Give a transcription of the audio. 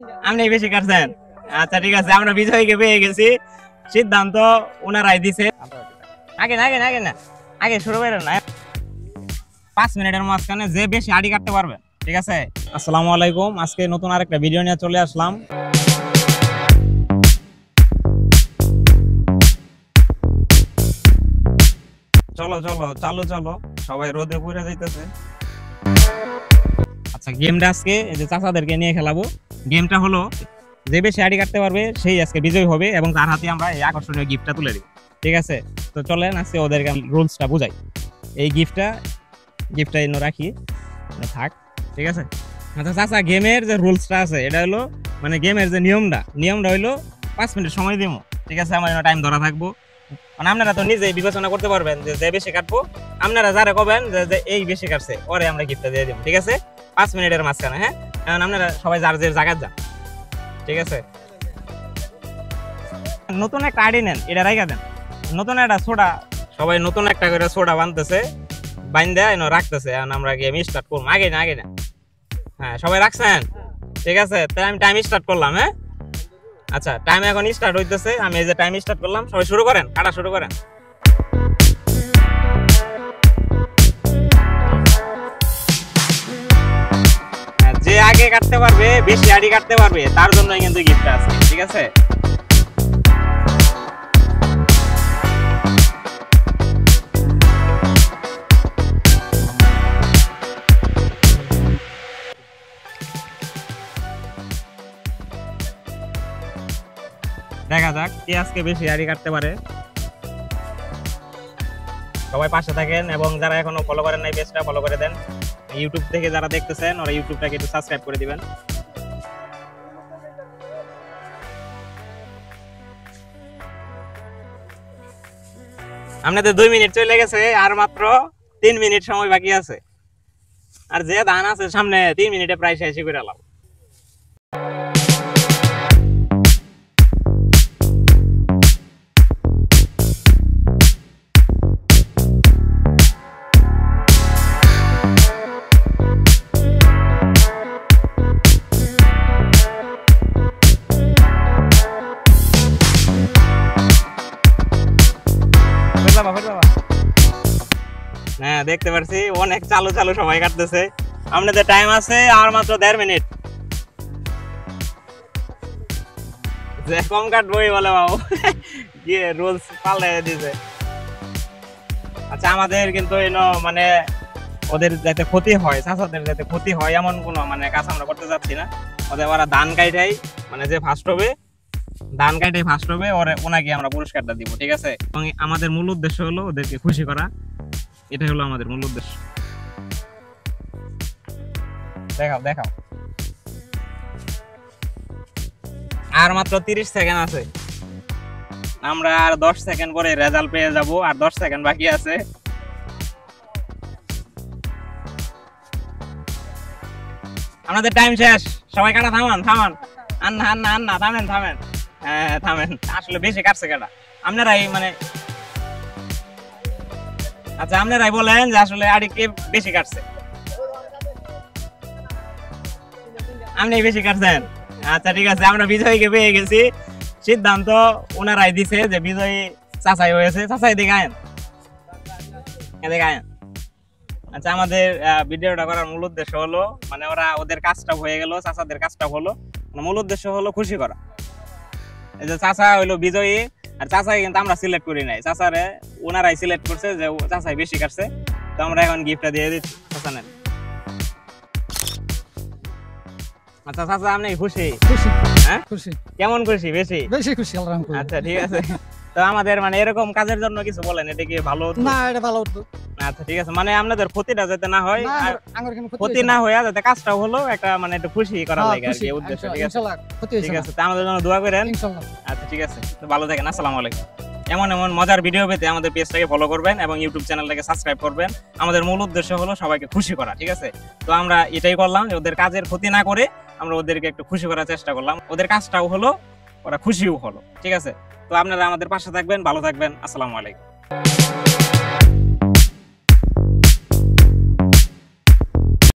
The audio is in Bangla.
আপনি বেশি কাটছেন। আচ্ছা ঠিক আছে, আমরা বিজয়ীকে পেয়ে গেছি। সিদ্ধান্ত ওনারাই দিছে। আগে না আগে না আগে না আগে শুরু করেন না। 5 মিনিটের মাঝখানে যে বেশি আড়ি কাটতে পারবে, ঠিক আছে? আসসালামু আলাইকুম, আজকে নতুন আরেকটা ভিডিও নিয়ে চলে আসলাম। চলো চলো চালু চলো, সবাই রোদে পুড়ে যাইতেছে। আচ্ছা, গেমটা আজকে এই যে চাচাদেরকে নিয়ে খেলাবো। গেমটা হলো যে বেশি আড়ি কাটতে পারবে সেই আজকে বিজয়ী হবে এবং তার হাতে আমরা এই আকর্ষণীয় গিফটটা তুলে দিই, ঠিক আছে? তো চলেন আজকে ওদেরকে রুলসটা বুঝাই। এই গিফটটা এনে রাখি, থাক, ঠিক আছে? আচ্ছা চাচা, গেমের যে রুলসটা আছে এটা হলো মানে গেমের যে নিয়মটা হইলো 5 মিনিট সময় দিব, ঠিক আছে? আমার টাইম ধরা থাকবো। মানে আপনারা তো নিজেই বিবেচনা করতে পারবেন যে বেশি কাটবো। আপনারা যারা কবেন যে এই বেশি কাটছে ওরে আমরা গিফটটা দিয়ে দিব, ঠিক আছে? 5 মিনিটের মাঝখানে, হ্যাঁ? কারণ আপনারা সবাই যার যে জায়গায় যান, ঠিক আছে? নতুন একটা আইডি নেন, এটা রাইখা দেন। নতুন একটা সোডা, সবাই নতুন একটা করে সোডা বানতেছে, বাইন্দা এনে রাখতেছে। এখন আমরা গেম স্টার্ট করবো। আগে না হ্যাঁ, সবাই রাখছেন, ঠিক আছে? তাই আমি টাইম স্টার্ট করলাম, হ্যাঁ? আচ্ছা, টাইম এখন স্টার্ট হইতেছে। আমি এই যে টাইম স্টার্ট করলাম, সবাই শুরু করেন, কাটা শুরু করেন। যে আগে কাটতে পারবে, বেশি আড়ি কাটতে পারবে, তার জন্য কিন্তু গিফট আছে, ঠিক আছে? দেখা যাক কে আজকে বেশি আড়ি কাটতে পারে। সবাই পাশে থাকেন এবং যারা এখনো ফলো করেন নাই পেজটা ফলো করে দেন। ইউটিউব থেকে যারা দেখতেছেন ওরা ইউটিউবটাকে একটু সাবস্ক্রাইব করে দিবেন। আপনাদের 2 মিনিট চলে গেছে, আর মাত্র 3 মিনিট সময় বাকি আছে। আর যে ধান আছে সামনে 3 মিনিটে প্রায় শেষ করে এলাম। হ্যাঁ, দেখতে পাচ্ছি অনেক চালু সবাই কাটতেছে। আপনাদের টাইম আছে আর মাত্র 1.5 মিনিট। যে কম কাটবই বলে বাবু, গিয়ে রুলস পাল্টে দিছে। আচ্ছা, আমাদের কিন্তু মানে ওদের যাতে ক্ষতি হয়, চাচাদের যাতে ক্ষতি হয় এমন কোনো মানে কাজ আমরা করতে যাচ্ছি না। ওরা ধান কাটাই, মানে যে ফার্স্ট হবে ধান কাটাই ফার্স্ট হবে, ওনাকে আমরা পুরস্কারটা দিব, ঠিক আছে? এবং আমাদের মূল উদ্দেশ্য হলো ওদেরকে খুশি করা। এটাই হলো আমাদের মূল উদ্দেশ্য। দেখাও আর মাত্র 30 সেকেন্ড আছে। আমরা আর 10 সেকেন্ড পরে রেজাল্ট পেয়ে যাব। আর 10 সেকেন্ড বাকি আছে। আমাদের টাইম শেষ। সবাই কাটা থামান। আন্না থামেন। হ্যাঁ থামেন, আসলে বেশি কাটছে কাটা আপনারাই মানে। আচ্ছা, আপনারাই বলেন যে আসলে আড়ি কে বেশি কাটছে। আপনি বেশি কাটছেন। আচ্ছা ঠিক আছে, আমরা বিজয়ীকে পেয়ে গেছি। সিদ্ধান্ত ওনারাই দিছে যে বিজয়ী চাচাই হয়েছে। চাচাই দেখায়েন। আচ্ছা, আমাদের ভিডিওটা করার মূল উদ্দেশ্য হলো মানে ওদের কাজটা হয়ে গেল, চাচাদের কাজটা হলো, মূল উদ্দেশ্য হলো খুশি করা। এই যে চাচা হইলো বিজয়ী, আর চাচাই কিন্তু আমরা সিলেক্ট করি নাই, চাচারে ওনারাই সিলেক্ট করছে যে চাচাই বেশি কাটছে। তো আমরা এখন গিফটটা দিয়ে দিচ্ছি। চাচা নেন। আচ্ছা চাচা, আপনি খুশি? হ্যাঁ খুশি। কেমন খুশি? বেশি খুশি। আচ্ছা ঠিক আছে। তো আমাদের মানে এরকম কাজের জন্য কিছু বলেন, এটা কি ভালো না? এটা ভালো। আচ্ছা ঠিক আছে, মানে আপনাদের ক্ষতিটা যাতে না হয়, ক্ষতি না হয়ে যাতে কাজটাও হলো একটা মানে একটু খুশি করার লাগে আর কি উদ্দেশ্য, ঠিক আছে? ঠিক আছে, তো আমাদের জন্য দোয়া করেন। আচ্ছা ঠিক আছে, তো ভালো থাকেন। আসসালামু আলাইকুম। এমন মজার ভিডিও পেতে আমাদের পেজটাকে ফলো করবেন এবং ইউটিউব চ্যানেলটাকে সাবস্ক্রাইব করবেন। আমাদের মূল উদ্দেশ্য হলো সবাইকে খুশি করা, ঠিক আছে? তো আমরা এটাই করলাম যে ওদের কাজের ক্ষতি না করে আমরা ওদেরকে একটু খুশি করার চেষ্টা করলাম। ওদের কাজটাও হলো, ওরা খুশিও হলো, ঠিক আছে? তো আপনারা আমাদের পাশে থাকবেন, ভালো থাকবেন। আসসালামু আলাইকুম।